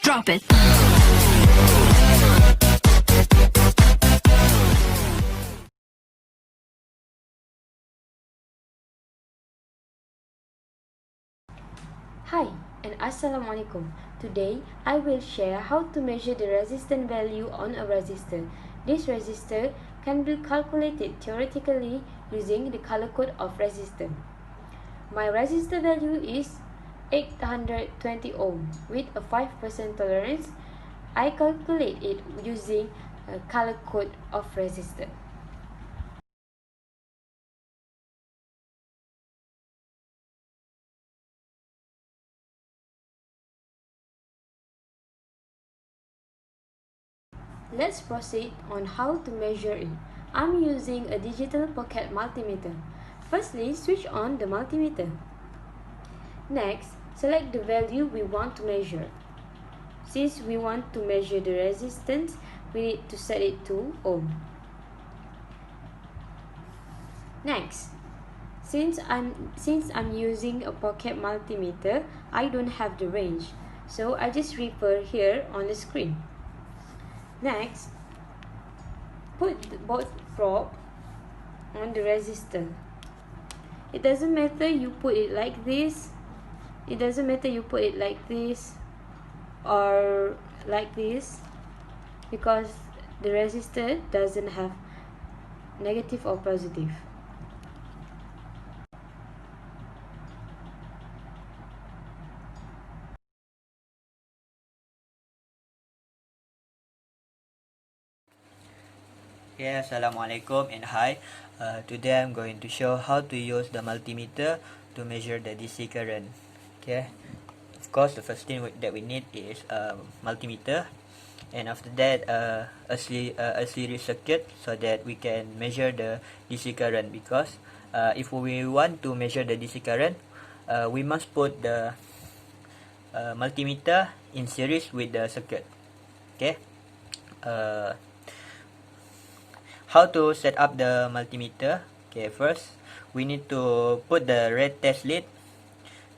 Drop it. Hi and Assalamualaikum. Today I will share how to measure the resistance value on a resistor. This resistor can be calculated theoretically using the color code of resistor. My resistor value is 820 ohm with a 5% tolerance. I calculate it using a color code of resistor. Let's proceed on how to measure it. I'm using a digital pocket multimeter. Firstly, switch on the multimeter. Next, select the value we want to measure. Since we want to measure the resistance, we need to set it to ohm. Next, since I'm using a pocket multimeter, I don't have the range, so I just refer here on the screen. Next, put both probe on the resistor. It doesn't matter you put it like this. It doesn't matter you put it like this or like this, because the resistor doesn't have negative or positive. Yeah, Assalamualaikum and hi. Today I'm going to show how to use the multimeter to measure the DC current. Okay, of course the first thing that we need is a multimeter, and after that a series circuit so that we can measure the DC current, because if we want to measure the DC current, we must put the multimeter in series with the circuit. Okay. How to set up the multimeter? Okay, first we need to put the red test lead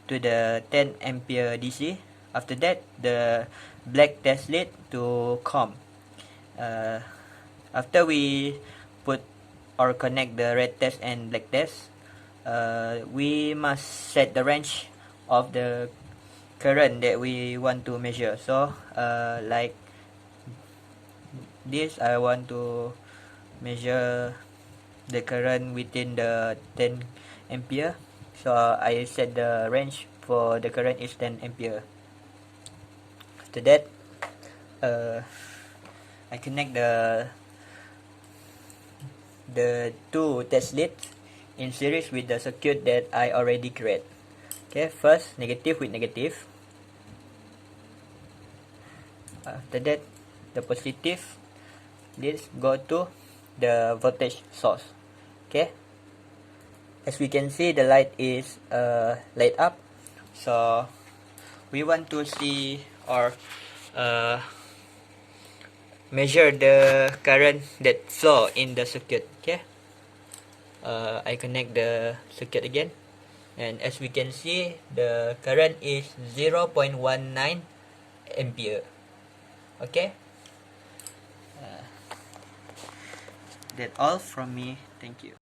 to the 10 ampere DC. After that, the black test lead to COM. After we put or connect the red test and black test, we must set the range of the current that we want to measure. So like this, I want to measure the current within the 10 ampere, so I set the range for the current is 10 ampere. After that, I connect the two test leads in series with the circuit that I already create. Okay, first negative with negative. After that, the positive leads go to the voltage source. Okay, as we can see, the light is light up, so we want to see or measure the current that flow in the circuit. Okay, I connect the circuit again, and as we can see, the current is 0.19 ampere. Okay, that's all from me. Thank you.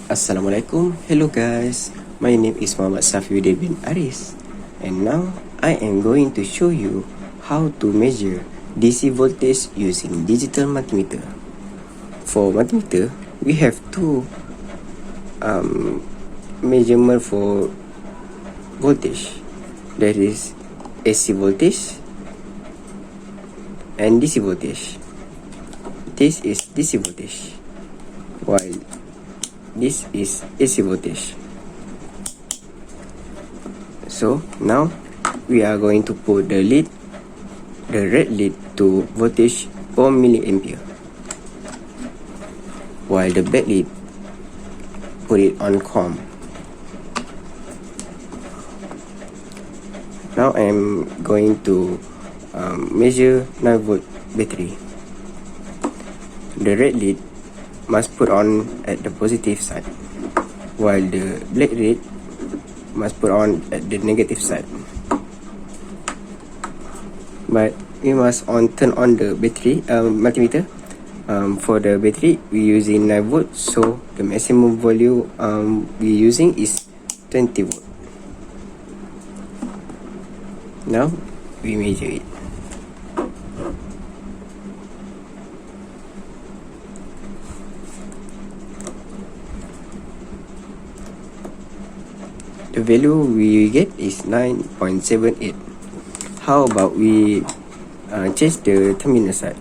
Assalamualaikum. Hello guys. My name is Muhammad Safiuddin bin Aris, and now I am going to show you how to measure DC voltage using digital multimeter. For multimeter, we have two measurement for voltage, that is AC voltage and DC voltage. This is DC voltage, while this is AC voltage. So now we are going to put the red lead to voltage 4 milliampere, while the black lead put it on COM. Now I am going to measure 9 volt battery. The red lead must put on at the positive side, while the black lead must put on at the negative side. But we must turn on the battery multimeter. For the battery, we using 9 volt, so the maximum volume we using is 20 volt. Now we measure it. The value we get is 9.78. How about we change the terminal side?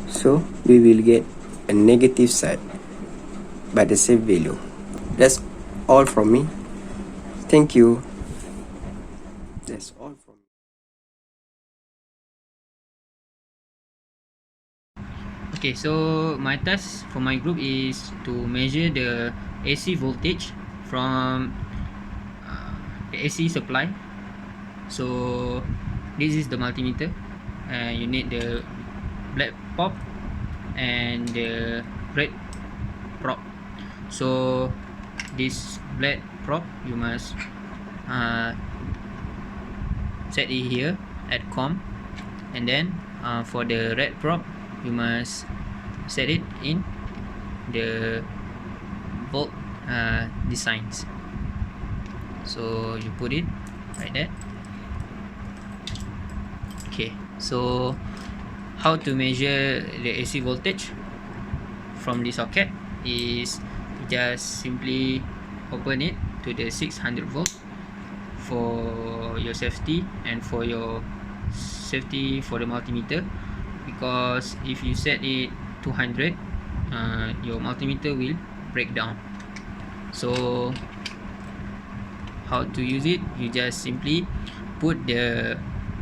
So we will get a negative side by the same value. That's all from me. Thank you. That's all from me. Okay, so my task for my group is to measure the AC voltage from the AC supply. So this is the multimeter, and you need the black prob and the red prob. So this black prob you must set it here at COM, and then for the red prob you must set it in the volt designs. So you put it right there. Okay, so how to measure the AC voltage from the socket is just simply open it to the 600 volt for your safety and for your safety for the multimeter, because if you set it 200, your multimeter will break down. So how to use it, you just simply put the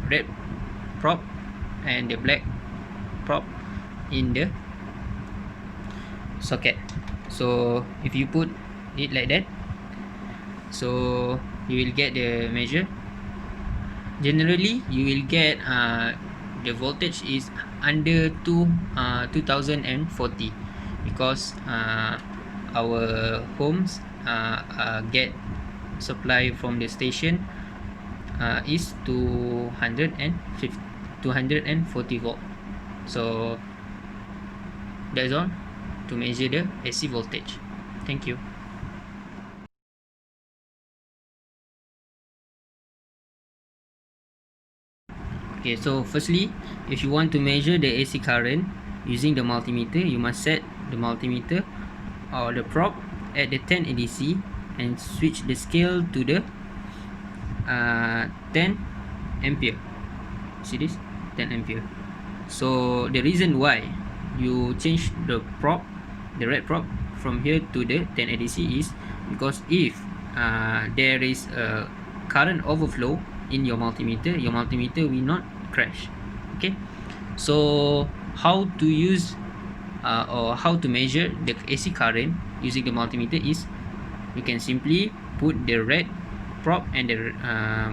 red prob and the black prob in the socket. So if you put it like that, so you will get the measure. Generally you will get the voltage is under 2040, because our homes get supply from the station is 240 volt. So that's all to measure the AC voltage. Thank you. Okay, so firstly, if you want to measure the AC current using the multimeter, you must set the multimeter or the probe at the 10 ADC and switch the scale to the 10 ampere. See this? 10 ampere. So the reason why you change the probe, the red probe, from here to the 10 ADC is because if there is a current overflow in your multimeter will not crash. Okay, so how to use or how to measure the AC current using the multimeter is you can simply put the red probe and the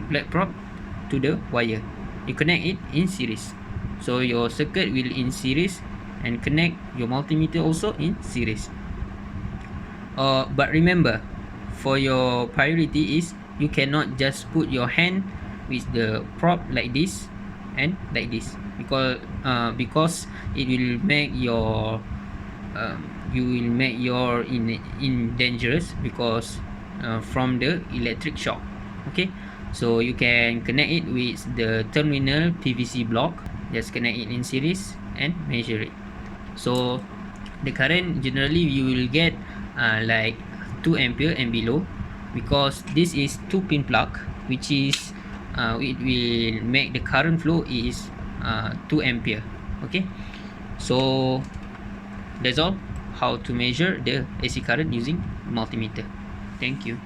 black probe to the wire. You connect it in series, so your circuit will in series and connect your multimeter also in series. But remember, for your priority is you cannot just put your hand with the probe like this and like this, because it will make your you will make your in dangerous because from the electric shock. Okay, so you can connect it with the terminal PVC block, just connect it in series and measure it. So the current generally you will get like 2 ampere and below, because this is 2-pin plug, which is it will make the current flow is 2 ampere. Okay, so that's all how to measure the AC current using multimeter. Thank you.